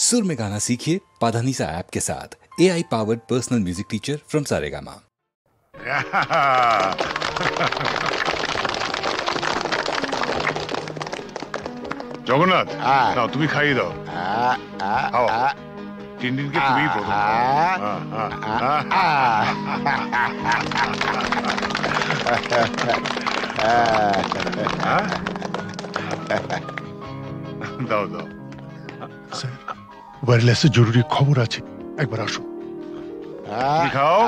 सुर में गाना सीखिए पाधानीसा ऐप के साथ। AI powered personal music teacher from Saregama. Jagannath নাও তুমি খাইয়ে দাও। টিনটিনকে তুমি প্রথম দাও দাও। ওয়্যারলেসে জরুরি খবর আছে, একবার আসো। খাও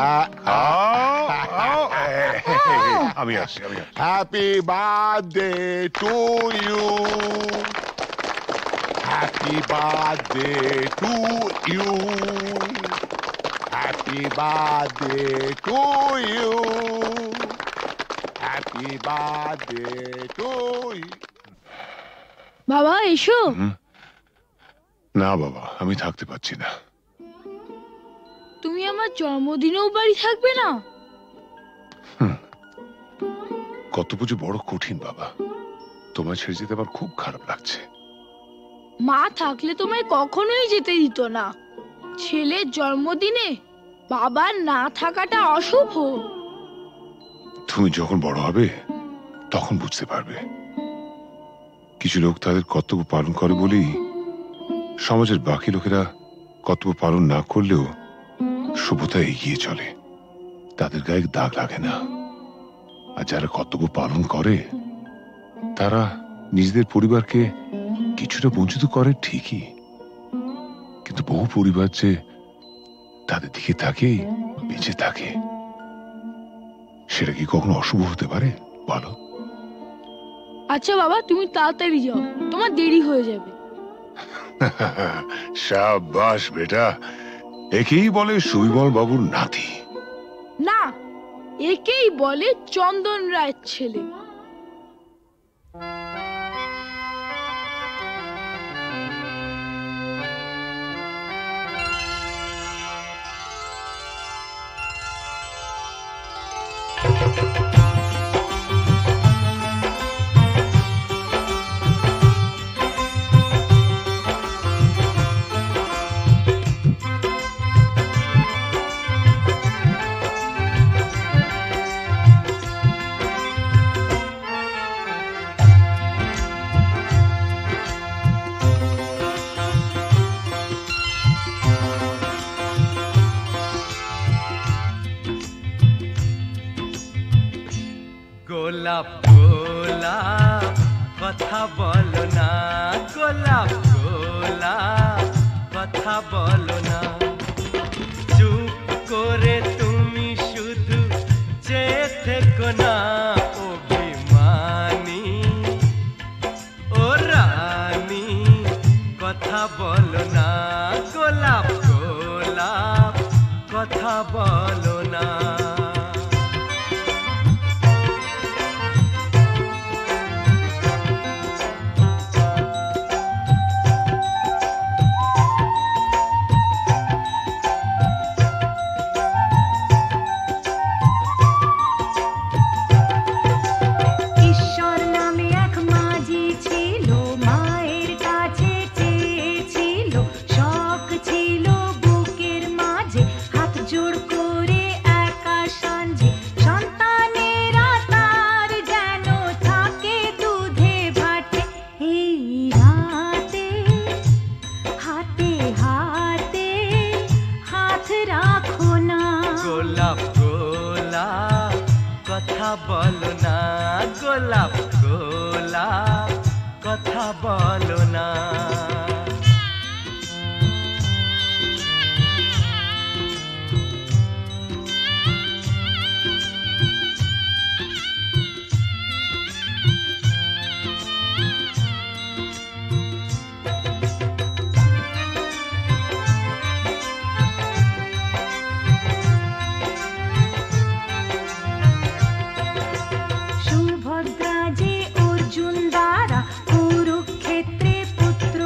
আমি আসছি। Happy birthday to you, happy birthday to you, happy birthday to you, happy birthday to you. বাবা এসো। না বাবা, আমি থাকতে পারছি না। তুমি আমার জন্মদিনেও বাড়ি থাকবে না? কত পুজো বড় কঠিন বাবা, তোমায় ছেড়ে যেতে আমার খুব খারাপ লাগছে। মা থাকলে তোমায় কখনোই যেতে দিত না। ছেলের জন্মদিনে বাবার না থাকাটা অশুভ। তুমি যখন বড় হবে তখন বুঝতে পারবে। কিছু লোক তাদের কর্তব্য পালন করে বলেই সমাজের বাকি লোকেরা কর্তব্য পালন না করলেও সভ্যতা এগিয়ে চলে, তাদের গায়ে দাগ লাগে না। আর যারা কর্তব্য পালন করে তারা নিজেদের পরিবারকে কিছুটা বঞ্চিত করে ঠিকই, কিন্তু বহু পরিবার যে তাদের দিকে তাকিয়ে বেঁচে থাকে, সেটা কি কখনো অশুভ হতে পারে বলো? আচ্ছা বাবা, তুমি তাড়াতাড়ি যাও, তোমার দেরি হয়ে যাবে। শাবাশ বেটা, একেই বলে সুবিমল বাবুর নাতি। না, একেই বলে চন্দন রায়ের ছেলে। গোলাপ গোলাপ কথা বলো না, গোলাপ গোলাপ কথা বলো না। চুপ করে তুমি শুধু চেয়ে থেকো না, অভিমানী ও রানী কথা বলো না, গোলাপ গোলাপ কথা বলো না। কথা বলো না, গোলাপ গোলাপ কথা বলো না। সুভদ্রা যে অর্জুন দ্বারা কুরুক্ষেত্রে পুত্র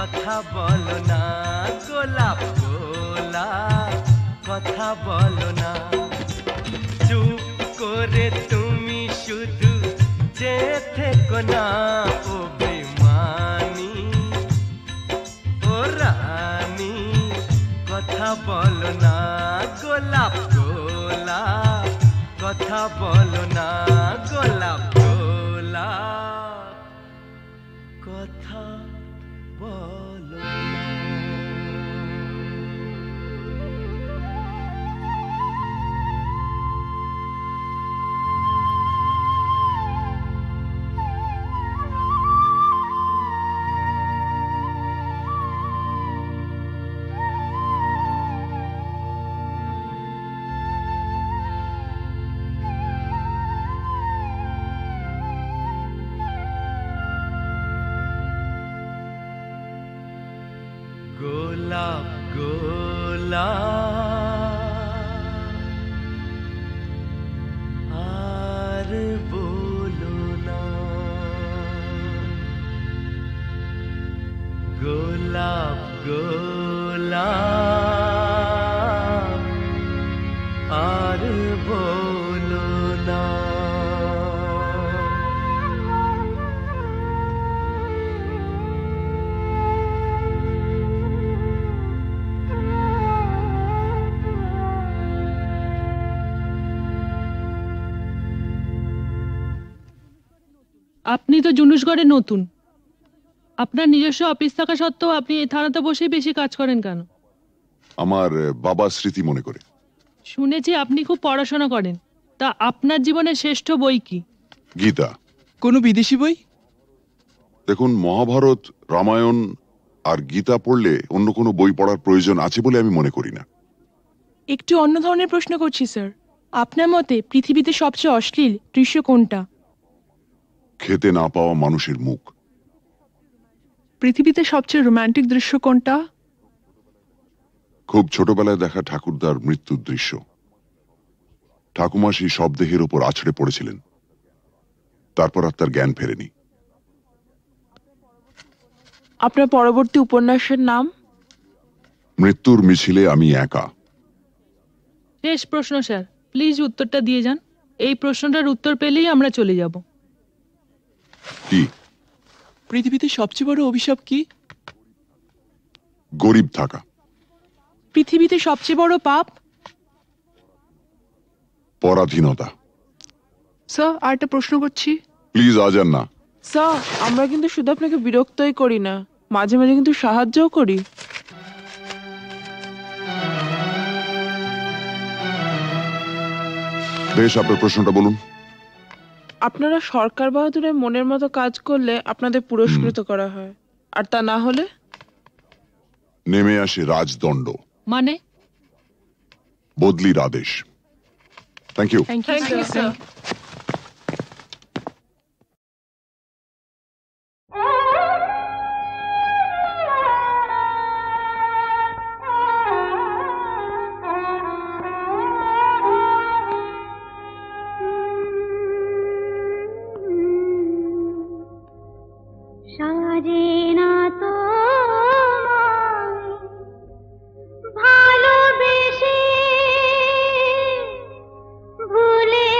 কথা বলো না গোলাপ গোলাপ কথা বলো না চুপ করে তুমি শুধু যে থেকো না ও বেমানি ও রানী কথা বলো না গোলাপ গোলাপ কথা বলো না গোলাপ গোলাপ কথা বলো না গোলাপ গোলাপ আর বলো না গোলাপ গোলাপ আর বলো না আপনি তো জুনুসগড়ে নতুন, আপনার নিজস্ব অফিস থাকা সত্ত্বেও আপনি এই থানাতে বসেই বেশি কাজ করেন কেন? আমার বাবার স্মৃতি মনে করে। শুনেছি আপনি খুব পড়াশোনা করেন, তা আপনার জীবনের শ্রেষ্ঠ বই কি? গীতা। কোনো বিদেশি বই? দেখুন, মহাভারত, রামায়ণ আর গীতা পড়লে অন্য কোনো বই পড়ার প্রয়োজন আছে বলে আমি মনে করি না। একটু অন্য ধরনের প্রশ্ন করছি স্যার, আপনার মতে পৃথিবীতে সবচেয়ে অশ্লীল দৃশ্য কোনটা? খেতে না পাওয়া মানুষের মুখ। পৃথিবীতে সবচেয়ে রোমান্টিক দৃশ্য কোনটা? খুব ছোটবেলায় দেখা ঠাকুরদার মৃত্যুর দৃশ্য। ঠাকুমা সেই শবদেহের ওপর আছড়ে পড়েছিলেন, তারপর আর তার জ্ঞান ফেরেনি। আপনার পরবর্তী উপন্যাসের নাম? মৃত্যুর মিছিলে আমি একা। শেষ প্রশ্ন স্যার, প্লিজ উত্তরটা দিয়ে যান। এই প্রশ্নটার উত্তর পেলেই আমরা চলে যাব। কি? পৃথিবীতে সবচেয়ে বড় অভিশাপ কি? গরিব থাকা। পৃথিবীতে সবচেয়ে বড় পাপ? পরাধীনতা। স্যার, আর একটা প্রশ্ন করছি। প্লিজ আজ আর না। স্যার, আমরা কিন্তু শুধু আপনাকে বিরক্তই করি না, মাঝে মাঝে কিন্তু সাহায্যও করি। বেশ, আপনার প্রশ্নটা বলুন। আপনারা সরকার বাহাদুরের মনের মতো কাজ করলে আপনাদের পুরস্কৃত করা হয়, আর তা না হলে নেমে আসে রাজদণ্ড, মানে? বদলির আদেশ। Thank you. Thank you sir. ভালোবেসে ভুলে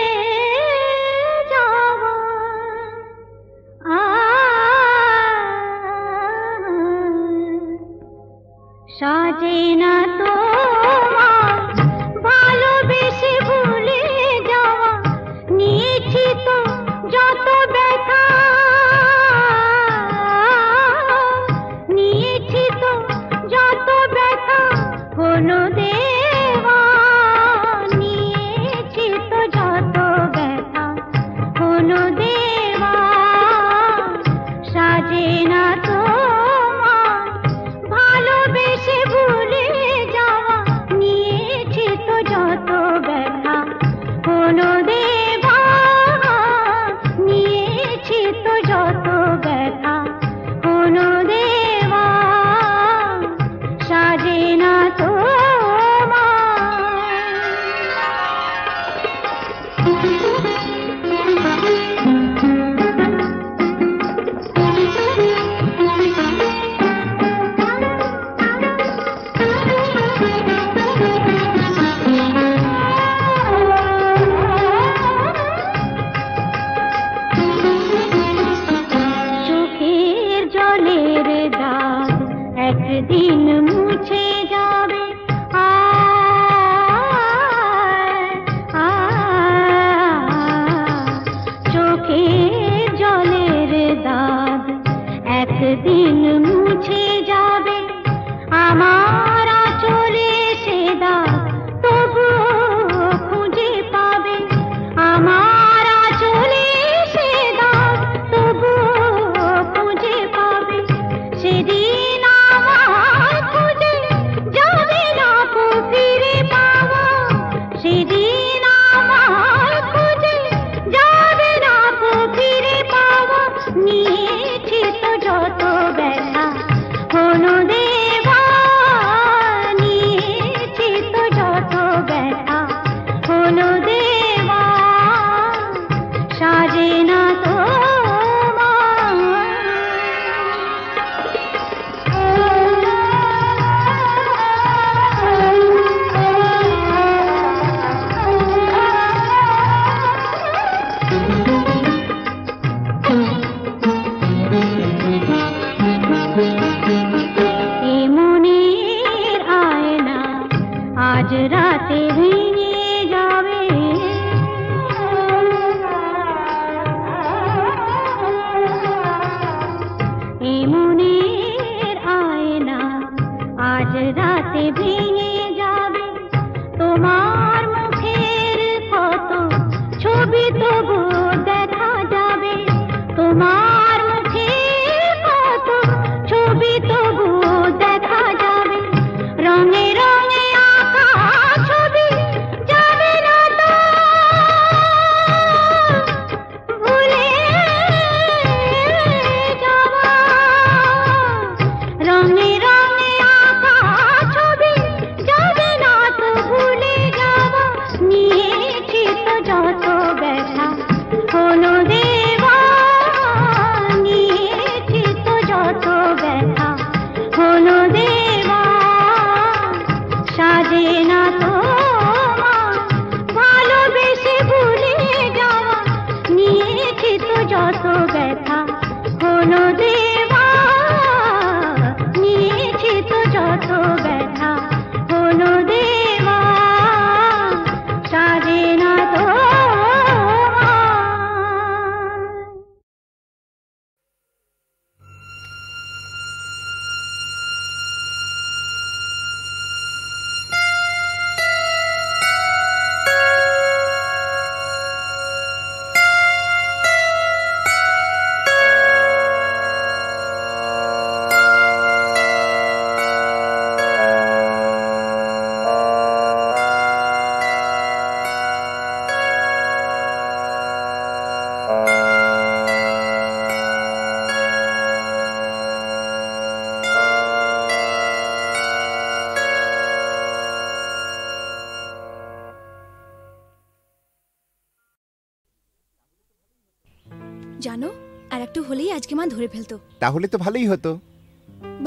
একদিন মুছে যাবে আমার আঁচলে সে দাগ, তবুও খুঁজে পাবে আমার আঁচলে সে দাগ, তবুও খুঁজে পাবে। সেদিন আমার খুঁজে যাবে না কো ফিরে পাওয়া, সেদিন আমার খুঁজে যাবে না কো ফিরে পাওয়া। নিয়েছি তো যত ব্যথা কোনো দেবা, নিয়েছি তো যত ব্যথা কোনো দেবা, সাজে না তো মনের আয়না আজ রাতে ভেঙে যাবে, মনের আয়না আজ রাতে ভেঙে যাবে। তোমার মুখের কত ছবি তবু দেখা যাবে, তোমার মুখের কত ছবি তবু দেখা যাবে। রঙে রঙে আঁকা ছবি যাবে না তো ভুলে যাওয়া, রঙে রঙে আঁকা ছবি যাবে না তো ভুলে যাওয়া। নিয়েছি তো যত ব্যথা কোনো দেবা, নিয়েছি তো যত ব্যথা কোনো দেবা, সাজে না তো ভালোবেসে ভুলে যাওয়া। নিয়েছি তো যত ব্যথা কোনো দেবা, নিয়েছি তো যত ব্যথা কোনো দেবা, সাজে না তো। জানো, আর একটু হলেই আজকে মা ধরে ফেলতো। তাহলে তো ভালোই হতো।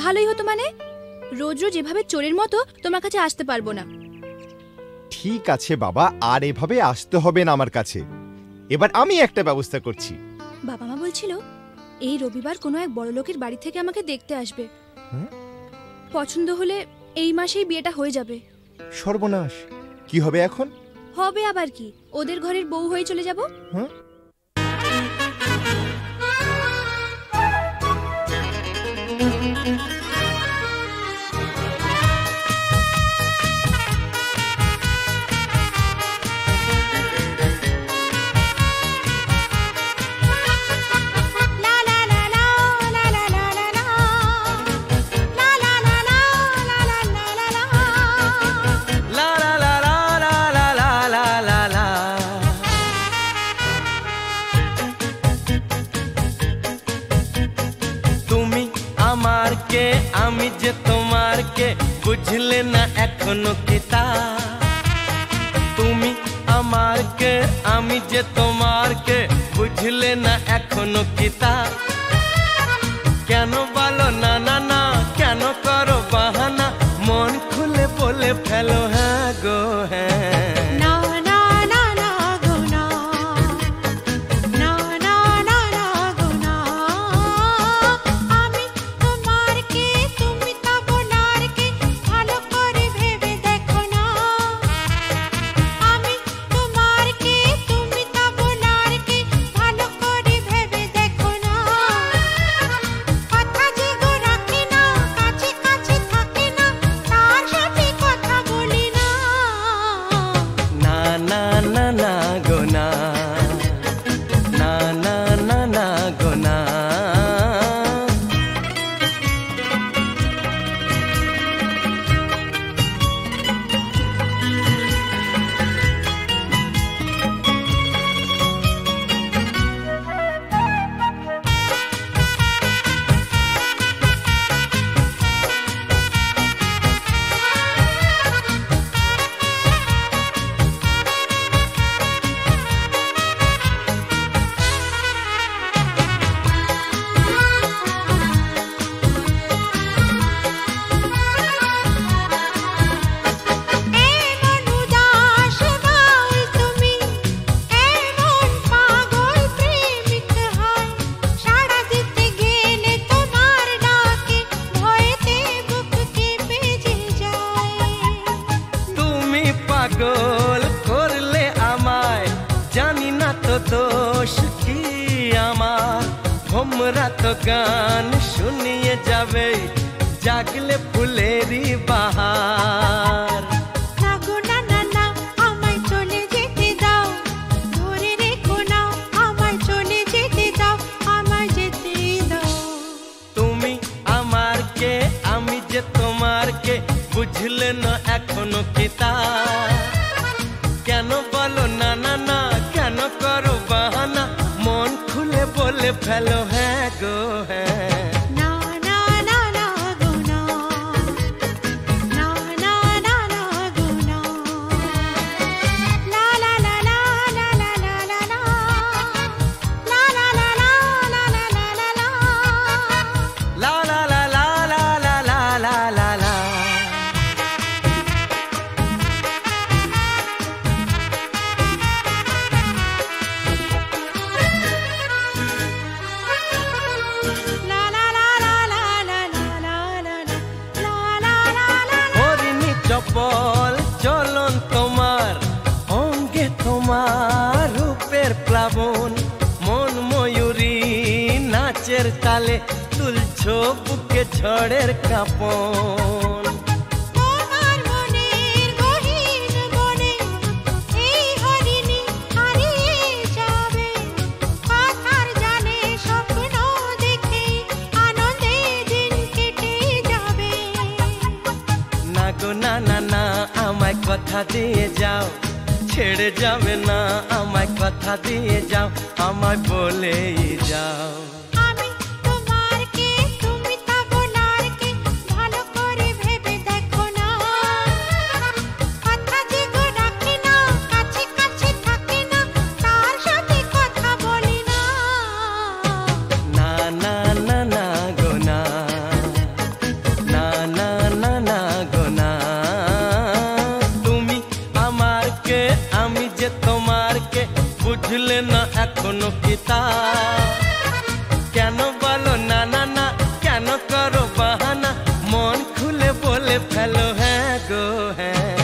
ভালোই হতো মানে? রোজ রোজ এভাবে চোরের মতো তোমার কাছে আসতে পারবো না। ঠিক আছে বাবা, আর এভাবে আসতে হবে না আমার কাছে। এবার আমি একটা ব্যবস্থা করছি। বাবা মা বলছিল এই রবিবার কোনো এক বড় লোকের বাড়ি থেকে আমাকে দেখতে আসবে। পছন্দ হলে এই মাসেই বিয়েটা হয়ে যাবে। সর্বনাশ, কি হবে এখন? হবে আবার কি, ওদের ঘরের বউ হয়ে চলে যাব। হ্যাঁ, আমি যে তোমার কে বুঝলে না এখনো কিতা, তুমি আমার কে আমি যে তোমার কে বুঝলে না এখনো কিতা। কেন বলো না না না, কেন করো বাহানা, মন খুলে বলে ফেলো হ্যাঁ গো হ্যাঁ। কথা পাগল করলে আমায়, জানি না তো দোষ কি আমার। ভোমরা তো গান শুনিয়ে যাবে, জাগলে ফুলেরই বাহার। তুমি আমার কে, আমি যে তোমার কে, বুঝলে না এখনো কি তা? কেন বলো না না না, কেন করো বাহানা, মন খুলে বলে ফেলো হ্যাঁ গো হ্যাঁ। চপল চলন তোমার, অঙ্গে তোমার রূপের প্লাবন, মন ময়ূরী নাচের তালে, তুলছো বুকে ঝড়ের কাঁপন। না না না আমায় কথা দিয়ে যাও, ছেড়ে যাবে না আমায় কথা দিয়ে যাও, আমায় বলেই যাও। বুঝলে না এখনো কি তা? কেন বলো না না না, কেন করো বাহানা, মন খুলে বলে ফেলো হ্যাঁ গো হ্যাঁ।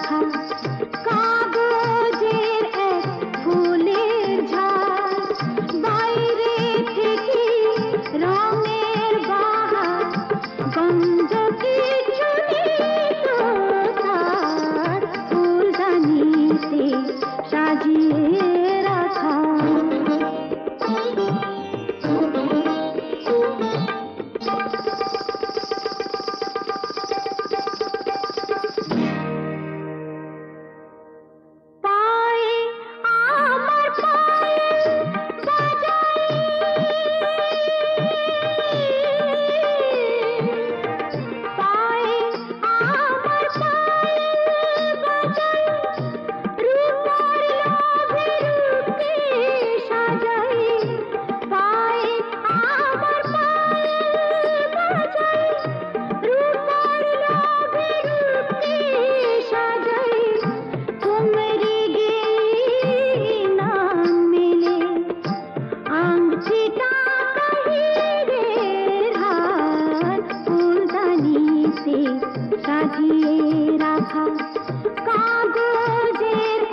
রাখা কাগজের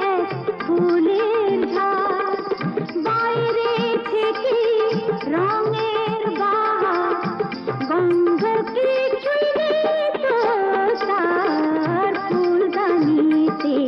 এক ফুলের ঝাড় বাইরে থেকে রঙের বাহার গন্ধ কিছু নেই তো তার ফুলদানিতে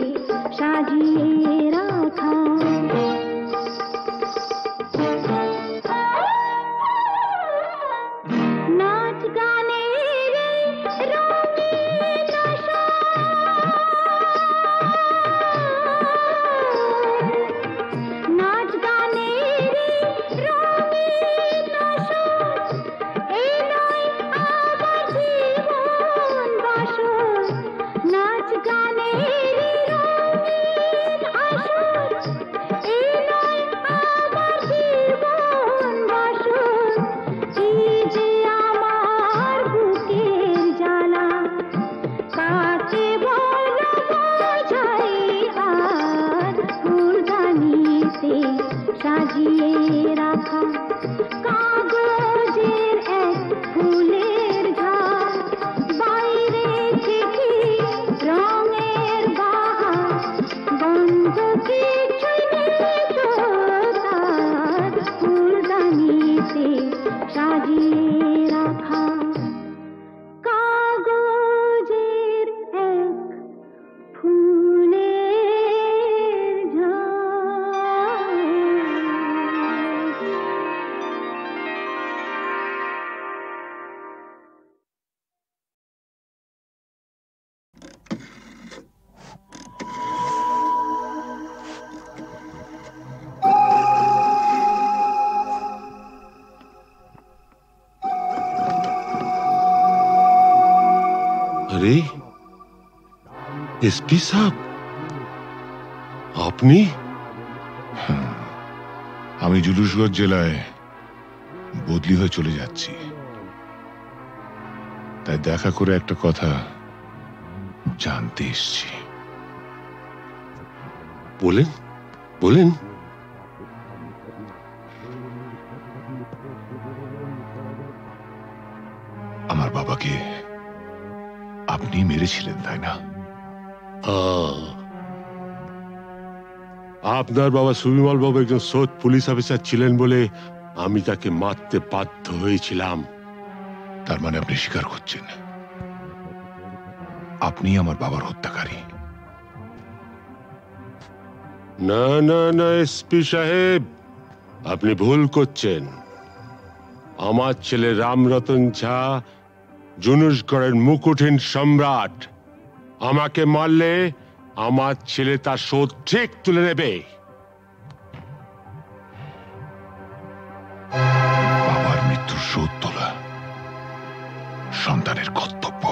সাজিয়ে রাখা अरे एसपी साहब আপনি আমি জুলুসগঞ্জ জেলায় বদলি হয়ে চলে যাচ্ছি তাই দেখা করে একটা কথা জানতে এসেছি বলেন বলেন আমার বাবাকে আপনি মেরেছিলেন তাই না আপনার বাবা সুবিমল বাবু একজন সৎ পুলিশ অফিসার ছিলেন বলে আমি তাকে মারতে বাধ্য হয়েছিলাম তার মানে আপনি স্বীকার করছেন আপনি আমার বাবার হত্যাকারী না না না এসপি সাহেব আপনি ভুল করছেন আমার ছেলে রামরতন ঝা জুনুসগড়ের মুকুটহীন সম্রাট আমাকে মারলে আমার ছেলে তার শোধ ঠিক তুলে নেবে বাবার মৃত্যুর শোধ তোলা সন্তানের কর্তব্য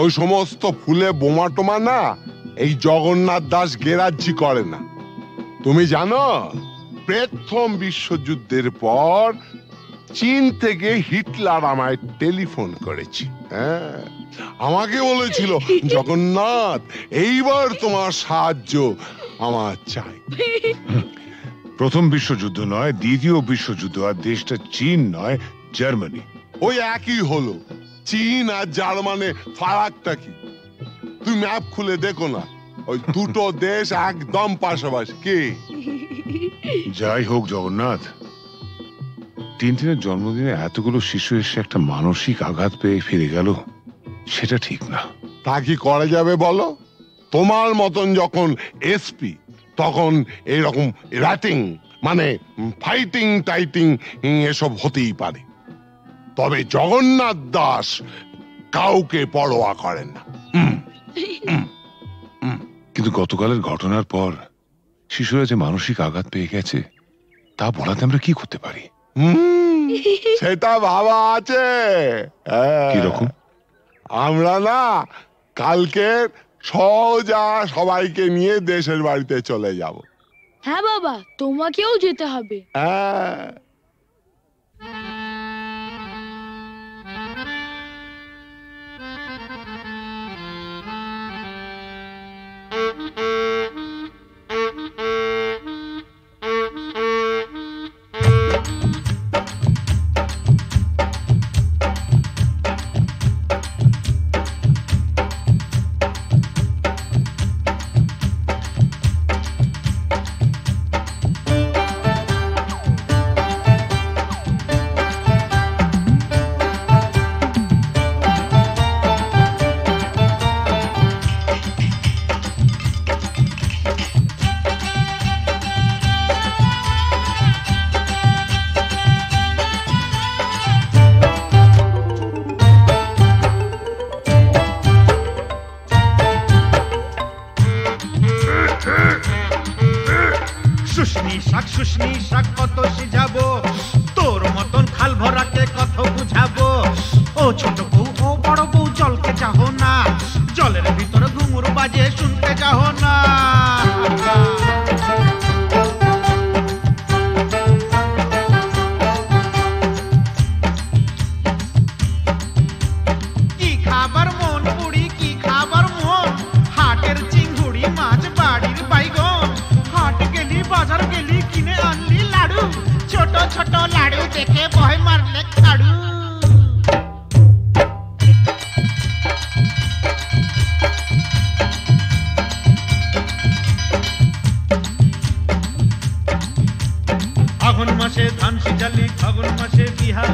ওই সমস্ত ফুলে বোমা টোমা না এই জগন্নাথ দাস গেরাজ্জি করে না। তুমি জানো প্রথম বিশ্বযুদ্ধের পর চীন থেকে হিটলার আমায় টেলিফোন করেছে। হ্যাঁ, আমাকে বলেছিল জগন্নাথ এইবার তোমার সাহায্য আমার চাই। প্রথম বিশ্বযুদ্ধ নয়, দ্বিতীয় বিশ্বযুদ্ধ, আর দেশটা চীন নয়, জার্মানি। ওই একই হলো। চীন আর জার্মানে ফারাকটা কি? তুই ম্যাপ খুলে দেখো না, ওই দুটো দেশ একদম পাশাপাশি। কি যাই হোক জগন্নাথ, টিনটিনের জন্মদিনে এতগুলো শিশু এসে একটা মানসিক আঘাত পেয়ে ফিরে গেল, সেটা ঠিক না। তা কি করা যাবে বলো? তোমার মতন যখন এসপি তখন এরকম র্যাটিং মানে ফাইটিং টাইটিং এসব হতেই পারে। তবে জগন্নাথ দাস কাউকে পরোয়া করেন না। কিন্তু গতকালের ঘটনার পর শিশুরা যে মানসিক আঘাত পেয়ে গেছে তা বলাতে আমরা কি করতে পারি? সেটা ভাবা আছে। কিরকম? আমরা না কালকে সোজা সবাইকে নিয়ে দেশের বাড়িতে চলে যাব। হ্যাঁ বাবা, তোমাকেও যেতে হবে। হ্যাঁ। শুশনি শাক কত সিঝাবো, তোর মতন খাল ভরাকে কত বুঝাবো। ও ছোট বউ ও বড় বউ জলকে চাহো না, জলের ভিতর ঘুঙুর বাজে শুনতে চাহো না। কি খাবার মন পুরি, কি খাবার মন, হাটের চিংড়ি মাছ বাড়ির বাইগন। হাট গেলি বাজার গেলি কিনে আনলি লাড়ু, ছোট ছোট লাড়ু দেখে ভয় মারলে খাড়ু। আগুন মাসে ধান সিজালি ফাগুন মাসে বিহা,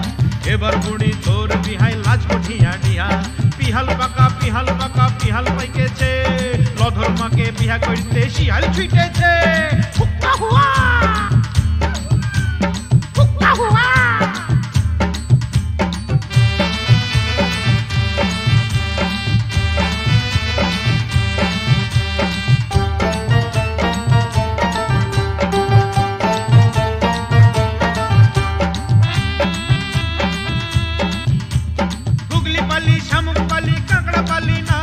এবার বুড়ি তোর বিহাই লাজ কঠিয়া ডিহা। পিহাল পাকা পিহাল পাইকেছে, লধর মাকে বিহা করতে শিয়াল ছুটেছে। হুক্কা হুয়া হুক্কা হুয়া। গুগলি পালি শামুক পালি কাঁকড়া পালি না,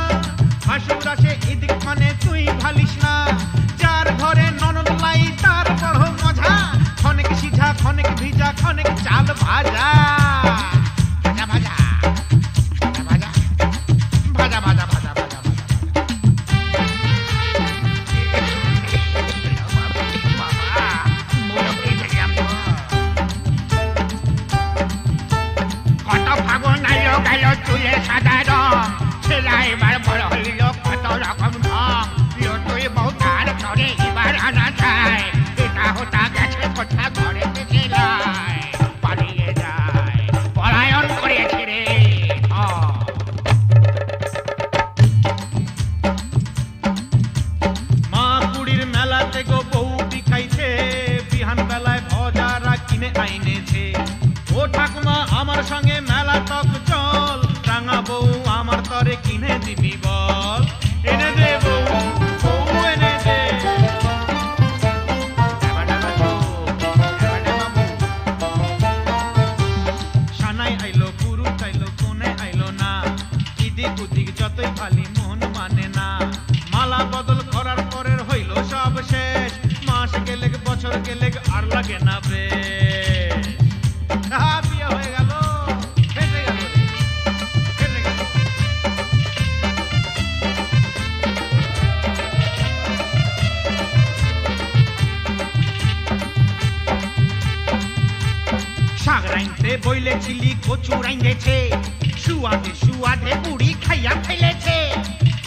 হাসুর আসে এদিক মানে তুই ভালিস না। যার ঘরে ননদ লাই তার বড় মজা, খনেক সিঝা খনেক ভিজা খনেক চাল ভাজা। ভাজা ভাজা ভাজা ভাজা ভাজা ভাজা ভাজা। কত ফাগুন আইলো গেল চুলে সাদা রং, ছেলা এবার বড় হইল কত রকম ঢং। তুই বউ তার ঘরে এবার আনা যায়, এটা হতা গেছে কথা ঘরে থেকে যায়। পালিয়ে যায় পলায়ন করেছে রে। মা কুড়ির মেলাতে গো বউ বিখাইছে, বিহান বেলায় ভজারা কিনে আইনেছে। ও ঠাকুমা আমার সঙ্গে মেলা তক চল, রাঙা বউ আমার তরে কিনে দিবি বল। এনে দে বউ বউ এনে দে। সানাই আইলো পুরু আইলো কোনে আইলো না, ইদিক উদিক যতই ফালি মন মানে না। মালা বদল করার পরের হইল সব শেষ, মাস গেলে বছর গেলে আর লাগে না বেশ। বিয়ে হয়ে গেল ফেসে গেল ফেসে গেল। শাক রাইনতে বইলেছিলি কচু রাইন্দেছে, সুয়াদে সুয়াদে বুড়ি খাইয়া ফেলেছে।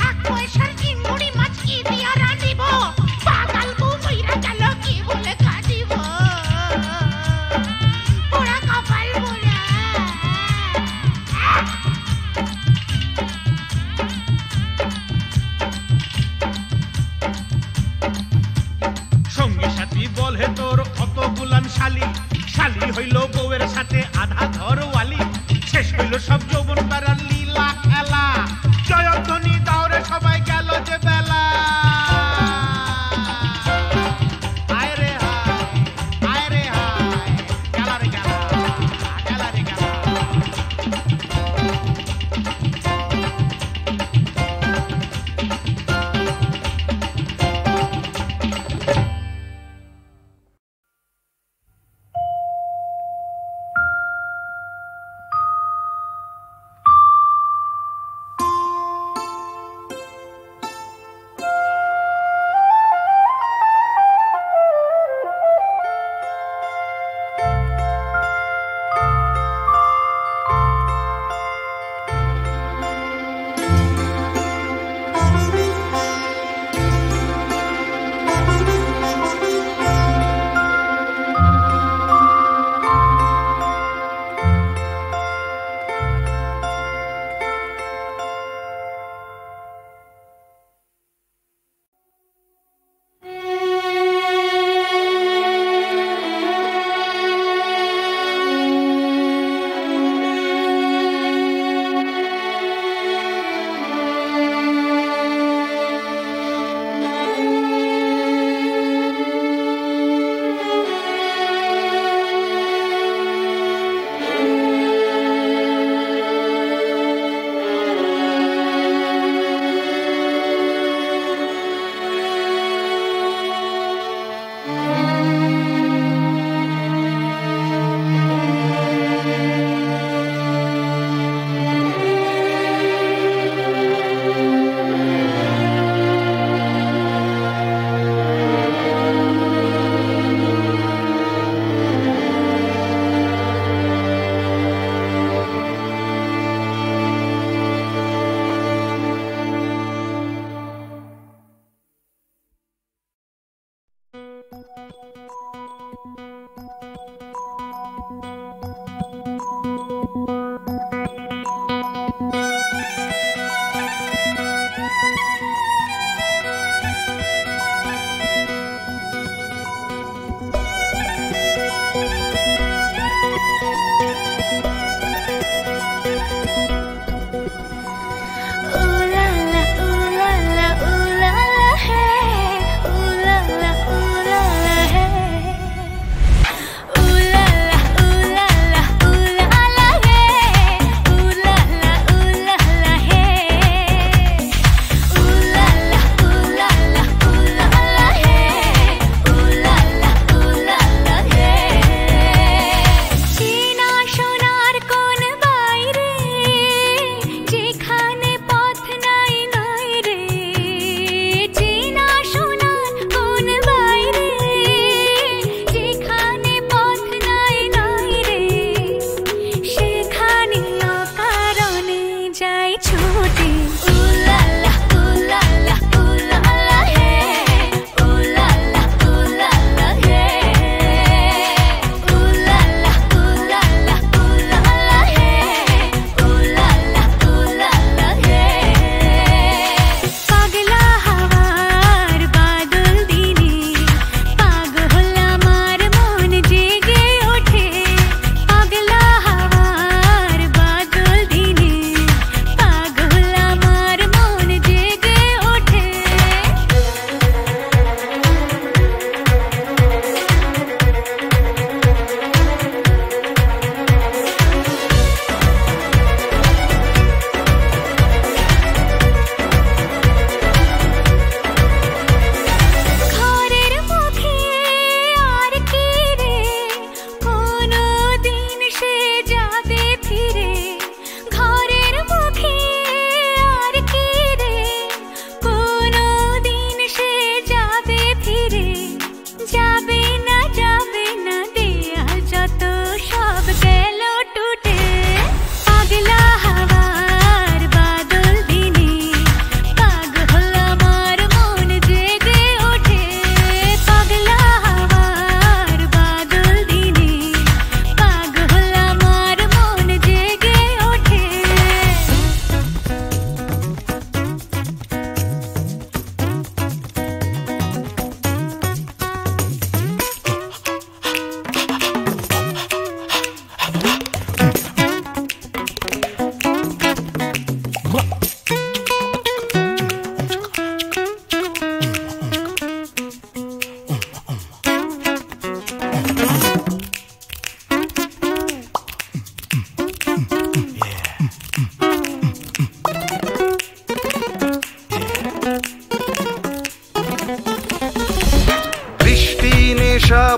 এক পয়সার চিংড়ি মাছ কি দিয়া রাঁধিব, পাগাল বউ মইরা গেল কি বলে কাঁদিব। পোড়া কপাল পোড়া। সঙ্গী সাথী বলে তোর অত গুলান শালি, শালি হইল বউয়ের সাথে আধা ঘরওয়ালি। শেষ হইল সব যৌবন বেড়ার লীলা খেলা জয়ধ্বনি দাওরে সবাই গেল যে বেলা আয় রে হায় গেলা রে গেলা গেলা রে গেলা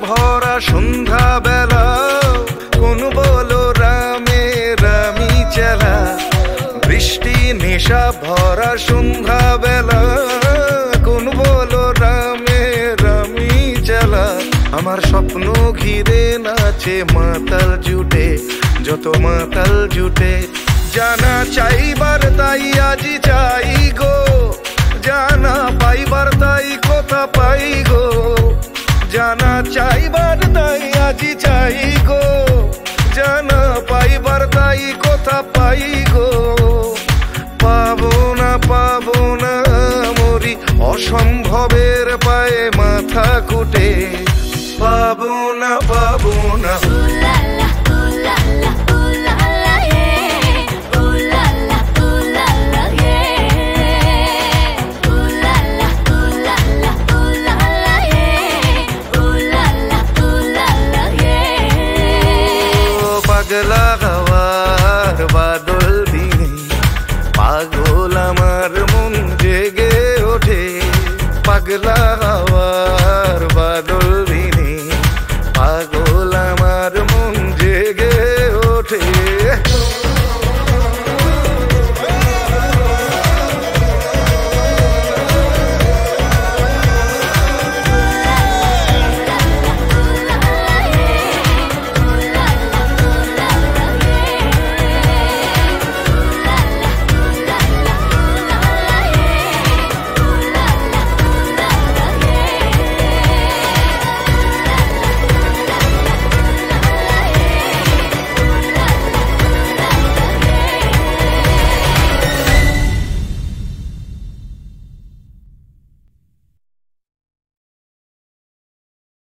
ভরা সন্ধ্যা বেলা কোন বলো রামে রামি চেলা বৃষ্টি নেশা ভরা সন্ধ্যা বেলা কোন বলো রামে রামি চেলা আমার স্বপ্ন ঘিরে নাচে মাতাল জুটে যত মাতাল জুটে জানা চাইবার তাই আজি চাই গো জানা পাইবার তাই কথা পাই গো জানা চাইবার তাই আজি চাই গো জানা পাইবার তাই কথা পাই গো পাবো না মরি অসম্ভবের পায়ে মাথা কুটে পাবো না পাগলা হাওয়ার বাদল দিনে পাগল আমার মন জেগে ওঠে পাগলা হাওয়ার বাদল দিনে পাগল আমার মন জেগে ওঠে